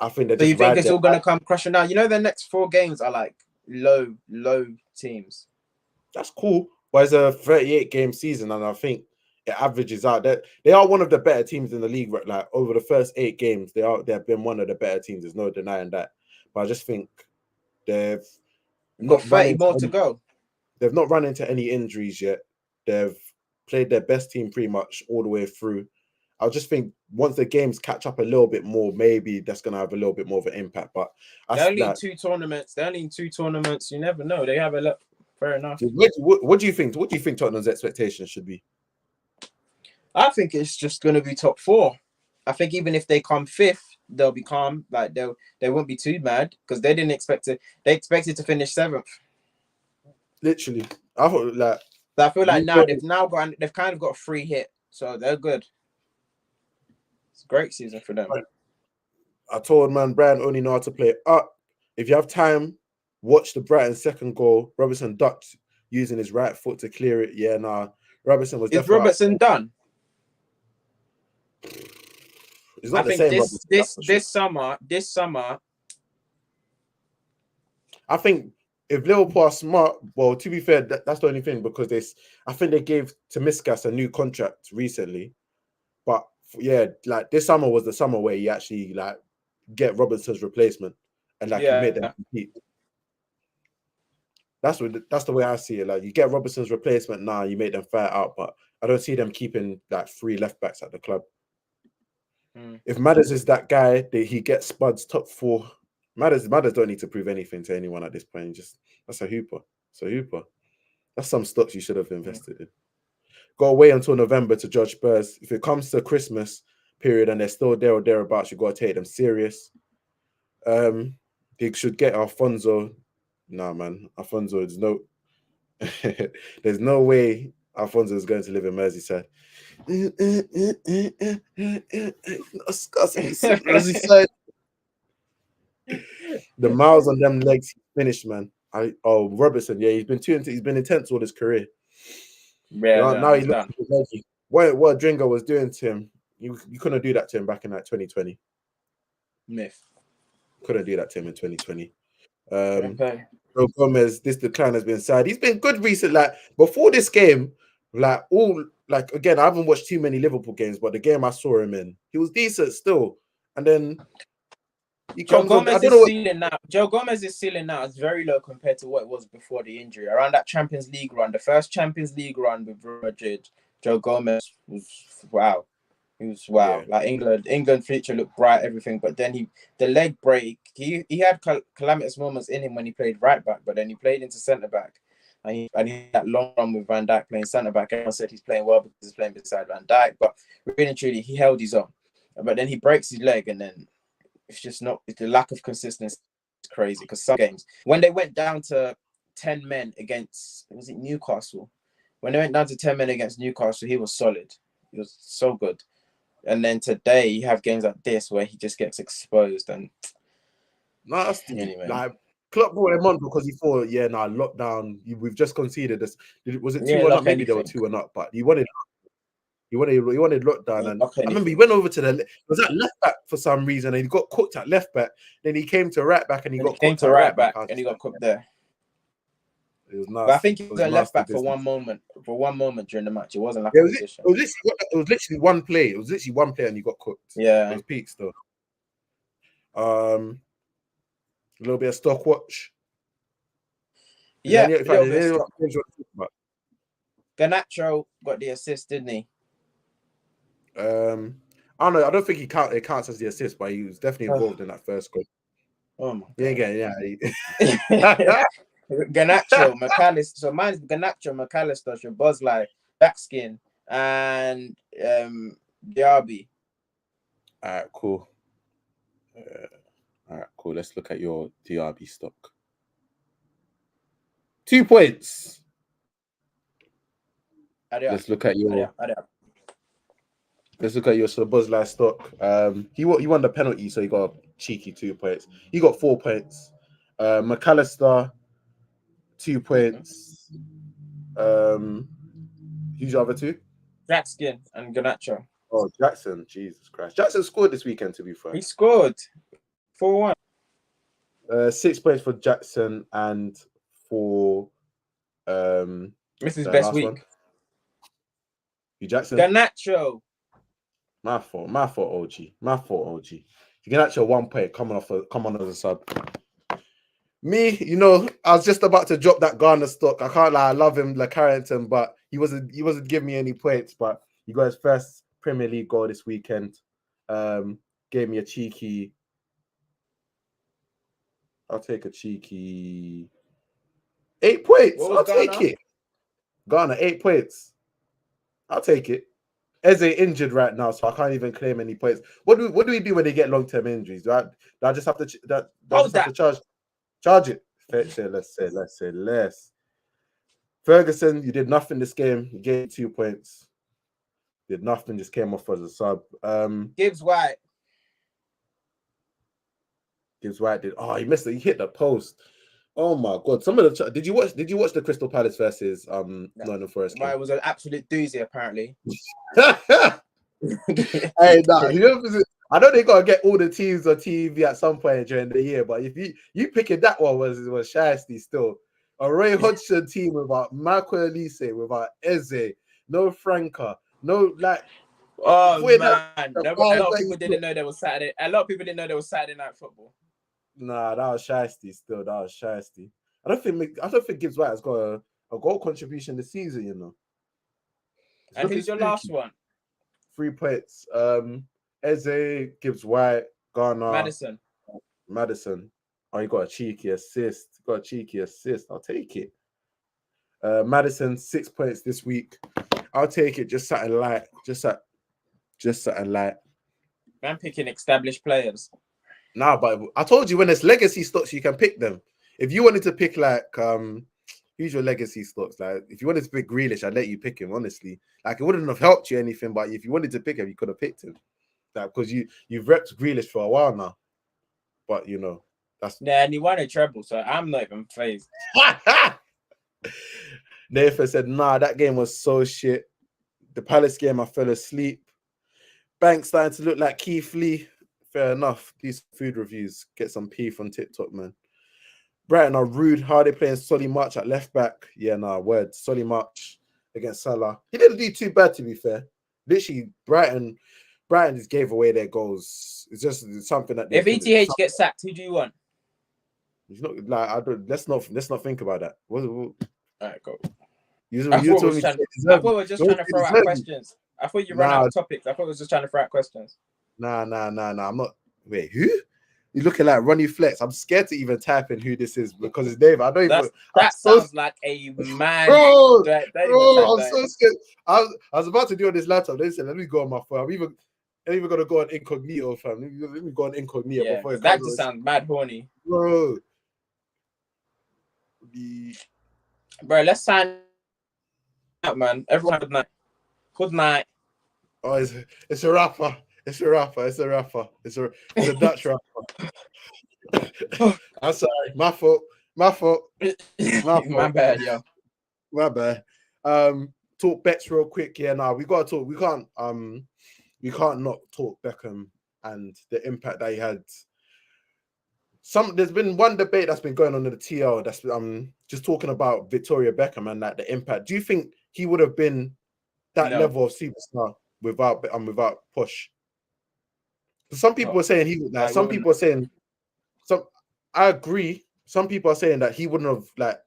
think they're. So you think it's all gonna come crashing down? You know, the next 4 games are like low teams. That's cool, but it's a 38 game season, and I think it averages out. They are one of the better teams in the league. Like over the first 8 games, they've been one of the better teams. There's no denying that. But I just think they've Got not run 30 more to go. They've not run into any injuries yet. They've played their best team pretty much all the way through. I just think once the games catch up a little bit more, maybe that's going to have a little bit more of an impact. But they're only in 2 tournaments. They're only in 2 tournaments. You never know. They have a lot. Fair enough. What do you think? What do you think Tottenham's expectations should be? I think it's just going to be top 4. I think even if they come 5th, they'll be calm. Like they won't be too mad because they didn't expect to. They expected to finish 7th. Literally, I thought like. So I feel like now they've kind of got a free hit, so they're good. It's a great season for them. I told man Brian only know how to play up. If you have time, watch the Brighton second goal. Robertson ducked using his right foot to clear it. Yeah, nah. Robertson was. Is Robertson done? It's not I think this summer. I think if Liverpool are smart, well, to be fair, that's the only thing because I think they gave Tomiskas a new contract recently, but yeah, like this summer was the summer where you actually like get Robertson's replacement and like you made them compete. That's the way I see it. Like you get Robertson's replacement now, you make them fight out, but I don't see them keeping like 3 left backs at the club. If Madders is that guy, he gets Spud's top 4. Madders don't need to prove anything to anyone at this point. That's a hooper. It's a hooper. That's some stocks you should have invested in. Got to wait until November to judge Spurs. If it comes to Christmas period and they're still there or thereabouts, you got to take them serious. They should get Alfonso. Nah, man. Alfonso is no. There's no way Alfonso is going to live in Merseyside. The miles on them legs finished, man. Robertson, yeah, he's been intense all his career. Yeah, now he looks leggy. What Dringo was doing to him, you couldn't do that to him back in like 2020. Myth. Couldn't do that to him in 2020. Joe Gomez, this decline has been sad. He's been good recently. Like before this game, again, I haven't watched too many Liverpool games, but the game I saw him in, he was decent still. And then Joe Gomez's ceiling now is very low compared to what it was before the injury. Around that Champions League run, the first Champions League run with Real Madrid, Joe Gomez was wow. He was wow. Yeah. Like England future looked bright, everything. But then the leg break, he had calamitous moments in him when he played right back, but then he played into centre back. And he had that long run with Van Dijk playing centre back. Everyone said he's playing well because he's playing beside Van Dijk, but really and truly he held his own. But then he breaks his leg, and then it's just not. The lack of consistency is crazy. Because some games, when they went down to 10 men against, was it Newcastle? When they went down to 10 men against Newcastle, he was solid. He was so good. And then today you have games like this where he just gets exposed and. No, that's anyway. Like Klopp brought him on because he thought, lockdown. We've just conceded this. Was it 2-1 up? Maybe they were 2-1 up, but he wanted lockdown. And I remember he went over to was that left back for some reason, and he got cooked at left back. Then he came to right back, and he got cooked there. It was nice. But I think he was a left back for one moment during the match. It wasn't like a position. It was literally one play. It was literally one play, and he got cooked. Yeah, it was peaks though. A little bit of stock watch. Garnacho got the assist, didn't he? I don't know. I don't think it counts as the assist, but he was definitely involved in that first goal. Oh my God. Garnacho, McAllister. So mine's Garnacho, McAllister, Szoboszlai, Backskin, and Diaby. All right, cool. Let's look at your Diaby stock. 2 points. Let's look at your. Let's look at your Szoboszlai stock. He won the penalty, so he got a cheeky 2 points. He got 4 points. McAllister, 2 points. Who's the other 2? Jackson and Garnacho. Oh, Jackson. Jesus Christ. Jackson scored this weekend, to be fair. He scored 4-1. 6 points for Jackson and for Mrs. Best Week. One. Hugh Jackson. Garnacho. My fault, OG. My fault, OG. You can actually 1 point come on as a sub. Me, you know, I was just about to drop that Garner stock. I can't lie, I love him, like Carrington, but he wasn't giving me any points. But he got his first Premier League goal this weekend. Gave me a cheeky. I'll take a cheeky 8 points. I'll take it. Garner, 8 points. I'll take it. Eze injured right now, so I can't even claim any points. What do we do when they get long-term injuries? Do I just have to charge it? Let's say less. Ferguson, you did nothing this game. You gained 2 points. Did nothing, just came off as a sub. Gibbs White did. Oh, he missed it. He hit the post. Oh my god! Some of the did you watch the Crystal Palace versus Nottingham Forest game? It was an absolute doozy, apparently. Hey, nah, I know they gotta get all the teams on TV at some point during the year, but if you picking that one was shiesty still. A Roy Hodgson team without Michael Elise, without Eze, no Franca, no like. Oh man, a lot of people didn't know there was Saturday. A lot of people didn't know there was Saturday night football. Nah, that was shiesty still. That was shiesty. I don't think Gibbs White has got a goal contribution this season, you know. And who's your last one? 3 points. Eze, Gibbs White, Garner, Maddison. Oh, you got a cheeky assist. I'll take it. Maddison, 6 points this week. I'll take it. Just something light. Just something light. I'm picking established players. Nah, but I told you when there's legacy stocks, you can pick them. If you wanted to pick like who's your legacy stocks? Like if you wanted to pick Grealish, I'd let you pick him, honestly. Like it wouldn't have helped you anything, but if you wanted to pick him, you could have picked him. Like because you've repped Grealish for a while now. But you know, that's and he won a treble, so I'm not even phased. Nathan said, nah, that game was so shit. The Palace game, I fell asleep. Bank starting to look like Keith Lee. Fair enough. These food reviews. Get some beef on TikTok, man. Brighton are rude. How are they playing Solly March at left back? Yeah, nah, word. Solly March against Salah. He didn't do too bad, to be fair. Literally, Brighton just gave away their goals. It's just something that if ETH gets sacked, who do you want? He's not like let's not think about that. All right, go. I thought we were just trying to throw out questions. I thought you ran out of topics. I thought we were just trying to throw out questions. Nah. I'm not. Wait, who? You're looking like Ronnie Flex. I'm scared to even type in who this is because it's Dave. I don't even. That sounds like a man. Bro, I'm so scared. I was about to do on this laptop. They said, let me go on my phone. I'm even gonna go on incognito, fam. Let me go on incognito before that just sounds mad horny. Bro. Bro, let's sign out, man. Everyone, good night. Good night. Oh, it's a rapper. It's a Dutch rapper. I'm sorry. My fault. My bad, yo. My bad. Talk bets real quick. Yeah, nah, we gotta talk. We can't not talk Beckham and the impact that he had. There's been one debate that's been going on in the TL that's just talking about Victoria Beckham and like the impact. Do you think he would have been that level of superstar without Push? Some people are saying he would. Like, some people are saying I agree. Some people are saying that he wouldn't have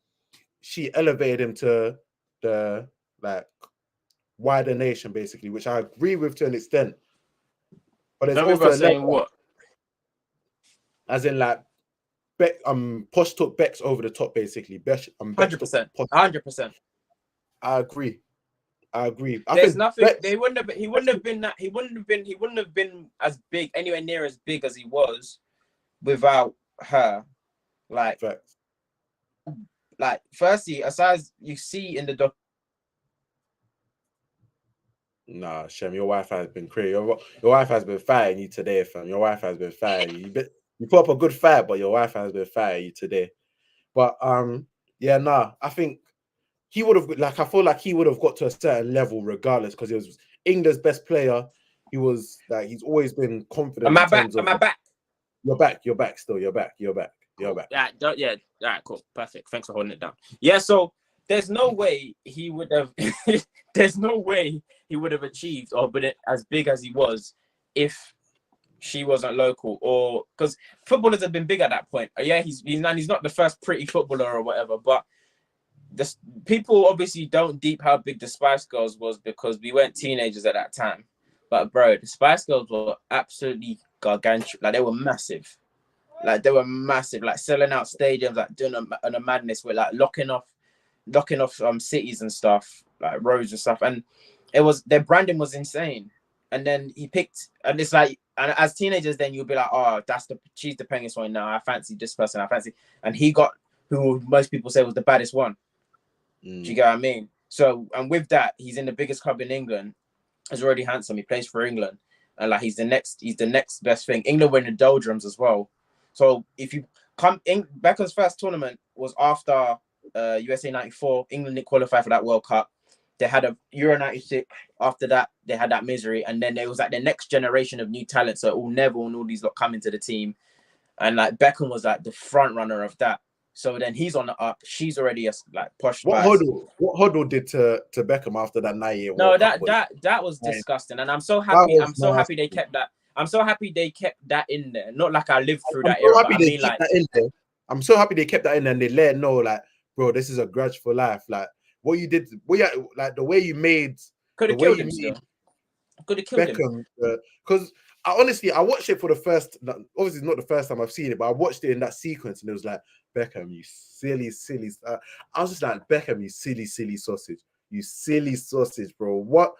she elevated him to the wider nation basically, which I agree with to an extent. But there's also saying what? As in Push took Bex over the top basically. 100%. 100%. I agree. There's nothing. He wouldn't have been as big, anywhere near as big as he was, without her. Firstly, aside you see in the doc. Nah, Shem, your wife has been crazy. Your wife has been fighting you today, fam. Your wife has been fighting you. You put up a good fight, but your wife has been fighting you today. But I think he would have I feel like he would have got to a certain level regardless because he was England's best player. He was he's always been confident. Am I back? You're back. You're back still. You're back. Yeah. All right. Cool. Perfect. Thanks for holding it down. Yeah. So there's no way he would have. There's no way he would have achieved or been as big as he was if she wasn't local, or because footballers have been big at that point. Yeah, he's not the first pretty footballer or whatever, but this people obviously don't deep how big the Spice Girls was because we weren't teenagers at that time. But bro, the Spice Girls were absolutely gargantuan. Like they were massive. Like selling out stadiums, like doing a madness with like locking off cities and stuff, like roads and stuff. And it was their branding was insane. And then he picked, and it's like, and as teenagers, then you'll be like, oh, she's the penguins one now. I fancy this person. And he got who most people say was the baddest one. Do you get what I mean? So, and with that, he's in the biggest club in England. He's already handsome. He plays for England, and like he's the next best thing. England were in the doldrums as well. So if you come in, Beckham's first tournament was after USA '94. England didn't qualify for that World Cup. They had a Euro '96. After that, they had that misery, and then there was like the next generation of new talent. So all Neville and all these lot coming to the team, and like Beckham was like the front runner of that. So then he's on the up. She's already a like posh. What Hoddle did to Beckham after that 9-year? No, that was disgusting, and I'm so happy. I'm so happy they kept that. I'm so happy they kept that in there. Not like I lived through that era. But I mean, like, I'm so happy they kept that in there and they let it know, like, bro, this is a grudge for life. Like, what you did, like the way you made, could have killed him. Could have killed Beckham, because I watched it for the first. Obviously, not the first time I've seen it, but I watched it in that sequence and it was like, Beckham, you silly. I was just like, Beckham, you silly sausage. You silly sausage, bro. What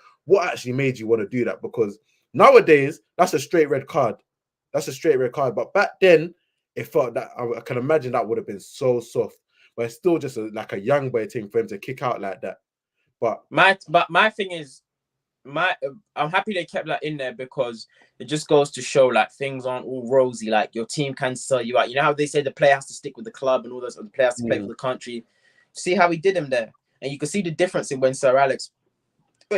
actually made you want to do that? Because nowadays, that's a straight red card. But back then, it felt that I can imagine that would have been so soft. But it's still just like a young boy thing for him to kick out like that. But my thing is, I'm happy they kept that in there because it just goes to show like things aren't all rosy. Like your team can sell you out. You know how they say the player has to stick with the club and all those, or the player has to play for the country. See how he did him there, and you can see the difference in when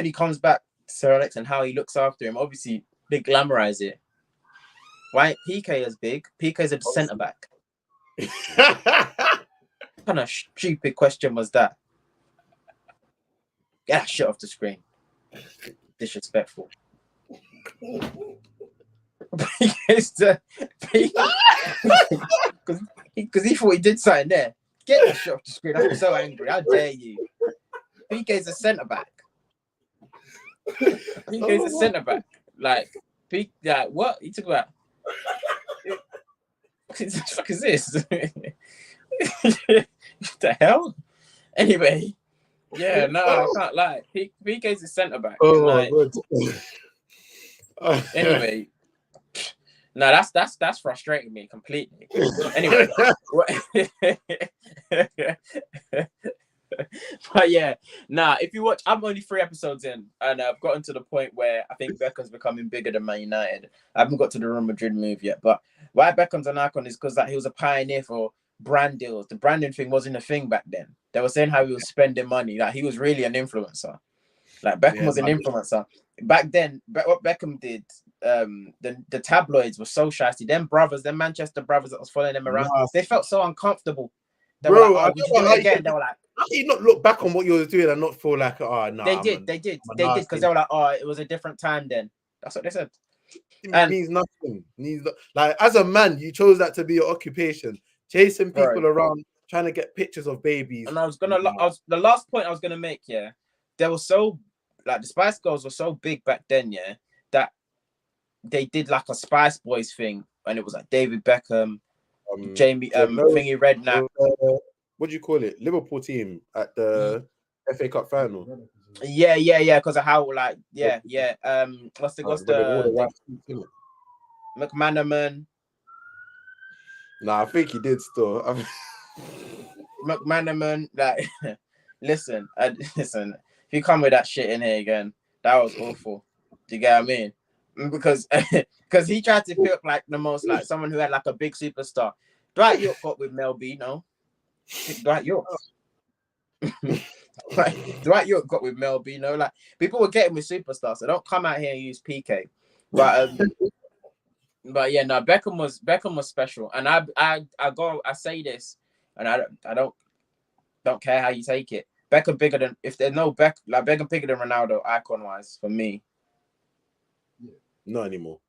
he comes back, Sir Alex, and how he looks after him. Obviously, they glamorize it. Why PK is big? PK is a centre back. What kind of stupid question was that? Get that shit off the screen. Disrespectful. Because he thought he did something there. Get that shit off the screen. I'm so angry. How dare you? PK's a centre back. PK's a centre back. Like what? You talk about? What the fuck is this? What the hell? Anyway. Yeah, no, I can't lie. PK's a centre back. Oh like, my God. Anyway, no, that's frustrating me completely. Anyway, but yeah, if you watch, I'm only 3 episodes in, and I've gotten to the point where I think Beckham's becoming bigger than Man United. I haven't got to the Real Madrid move yet, but why Beckham's an icon is because he was a pioneer for brand deals. The branding thing wasn't a thing back then. They were saying how he was spending money. Like he was really an influencer. Like Beckham was an influencer. Back then, what Beckham did, the tabloids were so shitty. Them Manchester brothers that was following them around, they felt so uncomfortable. They were like, would you do it again? They were like, how do you not look back on what you were doing and not feel like, no? They did because they were like, it was a different time then. That's what they said. It means nothing. Like as a man, you chose that to be your occupation, chasing people around, trying to get pictures of babies. And the last point I was gonna make, they were so like the Spice Girls were so big back then, that they did like a Spice Boys thing, and it was like David Beckham, Jamie, Thingy Redknapp. What do you call it? Liverpool team at the FA Cup final. Yeah, because of how what's the McManaman. Nah, I think he did still. McManaman, like, listen. If you come with that shit in here again, that was awful. Do you get what I mean? Because he tried to feel like the most like someone who had like a big superstar. Dwight York got with Mel B, no? Dwight York. Dwight York got with Mel B, no? Like people were getting with superstars, so don't come out here and use PK. But yeah, no, Beckham was special, and I say this, and I don't care how you take it. Beckham bigger than if there's no Beckham bigger than Ronaldo icon wise for me. Not anymore.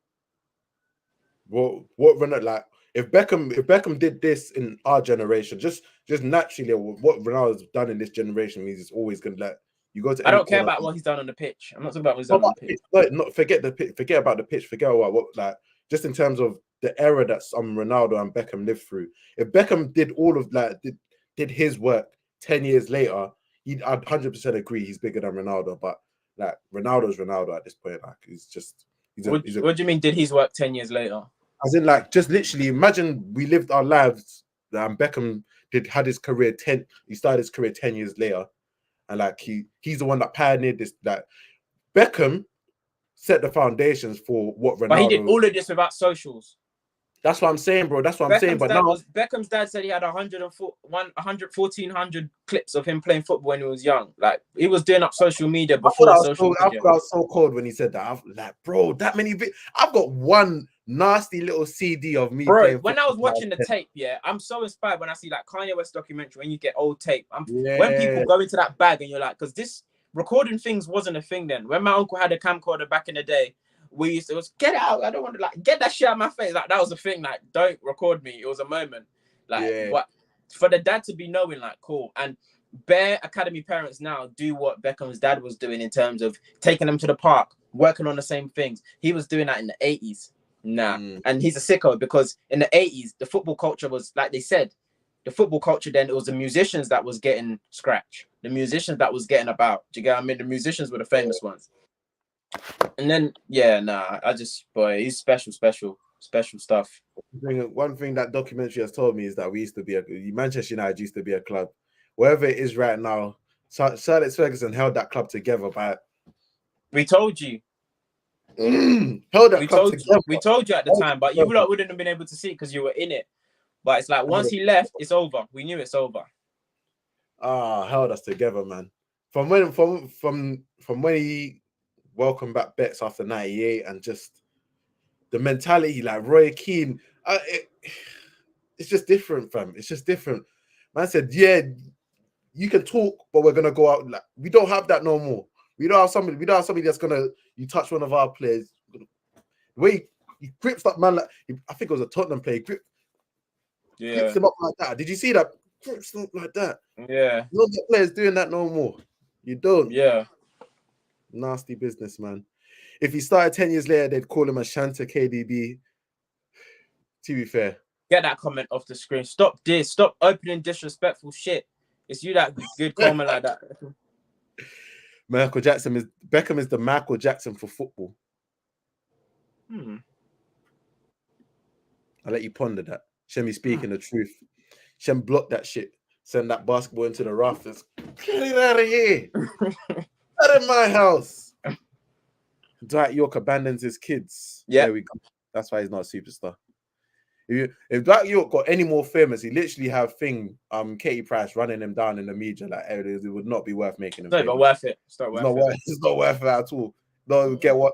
What Ronaldo like? If Beckham did this in our generation, just naturally, what Ronaldo's done in this generation, he's always gonna like. You go to. I don't care about what he's done on the pitch. I'm not talking about what he's done on the pitch. Not forget about the pitch. Forget what like just in terms of the era that Ronaldo and Beckham lived through. If Beckham did all of like did his work 10 years later, I'd 100% agree he's bigger than Ronaldo. But like Ronaldo's Ronaldo at this point. Like he's just. What do you mean? Did his work 10 years later? As in, like, just literally imagine we lived our lives. Beckham had his career 10. He started his career 10 years later, and like he's the one that pioneered this. That Beckham set the foundations for what Ronaldo. But he did all of this without socials. That's what I'm saying, bro. That's what I'm saying. But now Beckham's dad said he had 114 clips of him playing football when he was young. Like he was doing up social media before social media. I was so cold when he said that. I'm like, bro, that many. I've got one nasty little CD of me. Bro, when I was watching the tape, I'm so inspired when I see like Kanye West documentary. When you get old tape, when people go into that bag and you're like, because this recording things wasn't a thing then. When my uncle had a camcorder back in the day. We used to get it out. I don't want to like get that shit out of my face. Like that was the thing. Like, don't record me. It was a moment. Like, what for the dad to be knowing, like, cool. And bare academy parents now do what Beckham's dad was doing in terms of taking them to the park, working on the same things. He was doing that in the 80s. And he's a sicko because in the 80s, the football culture was like they said. The football culture then it was the musicians that was getting scratched. The musicians that was getting about. Do you get what I mean? The musicians were the famous ones. And then, he's special stuff. One thing that documentary has told me is that we used to be Manchester United used to be a club. Wherever it is right now, Sir Alex Ferguson held that club together. But we told you, held that club together. We told you at the time, but you wouldn't have been able to see it because you were in it. But it's like once he left, it's over. We knew it's over. Held us together, man. From when he welcomed back Bex after 98 and just the mentality, like Roy Keane, it's just different, fam. It's just different. Man said, yeah, you can talk, but we're gonna go out. Like, we don't have that no more. We don't have somebody that's gonna you touch one of our players. The way he grips that man, like I think it was a Tottenham player, grips him up like that. Did you see that? Grips him up like that. Yeah. You don't get players doing that no more. You don't. Yeah. Nasty business, man. If he started 10 years later, they'd call him a Shanta KDB. To be fair. Get that comment off the screen. Stop this. Stop opening disrespectful shit. It's you that good comment like that. Beckham is the Michael Jackson for football. I'll let you ponder that. Shemi speaking the truth. Shem blocked that shit. Send that basketball into the rafters. Get it out of here. Out of my house. Dwight York abandons his kids. Yeah. There we go. That's why he's not a superstar. If Dwight York got any more famous, he literally have Katie Price running him down in the media. Like it would not be worth making him. It's not worth it. It's not worth it at all. No, get what?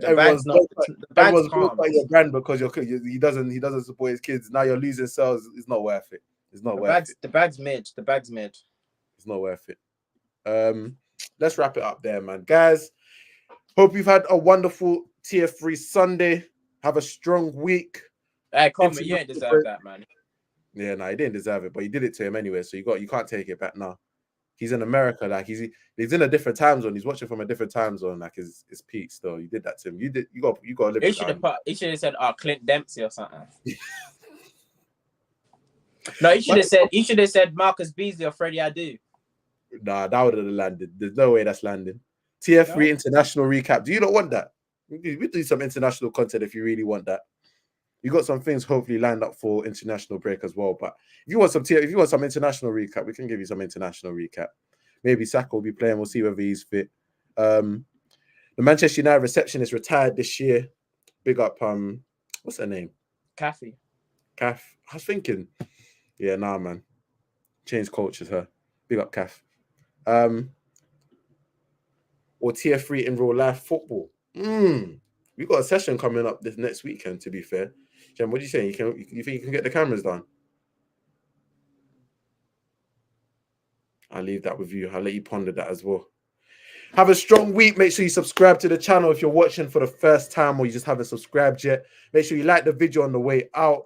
Everyone's blocked by your brand because he doesn't support his kids. Now you're losing sales. It's not worth it. It's not worth it. The bag's mid. It's not worth it. Let's wrap it up there, man. Guys, hope you've had a wonderful Tier 3 Sunday. Have a strong week. Hey, come on, you ain't deserve that, man. Yeah, no, he didn't deserve it, but you did it to him anyway, so you can't take it back now. He's in America, like he's in a different time zone. He's watching from a different time zone, like his peak still. You did that to him. You got to live. He should have said, Clint Dempsey or something. No, he should have said Marcus Beasley or Freddie Adu. Nah, that would have landed. There's no way that's landing. Tier 3 international recap. Do you not want that? We do some international content if you really want that. You got some things hopefully lined up for international break as well. But if you want some international recap, we can give you some international recap. Maybe Saka will be playing. We'll see whether he's fit. The Manchester United receptionist retired this year. Big up. What's her name? Kathy. I was thinking. Yeah, nah, man. Change cultures, her. Big up, Kath. Or Tier 3 in real life football. We've got a session coming up this next weekend, to be fair. Jem, what do you say? You think you can get the cameras down? I'll leave that with you. I'll let you ponder that as well. Have a strong week. Make sure you subscribe to the channel if you're watching for the first time or you just haven't subscribed yet. Make sure you like the video on the way out.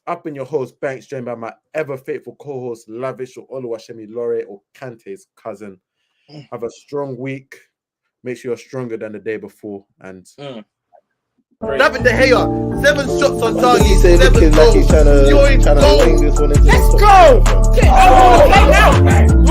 Up in your host, Banks, joined by my ever faithful co-host, Lavish or Oluwashemi Lore or Kante's cousin. Have a strong week. Make sure you're stronger than the day before. And David De Gea, 7 shots on target, He said 7 looking like goals. he's trying to You're in wing goal. this one into Let's go! Get over the play now!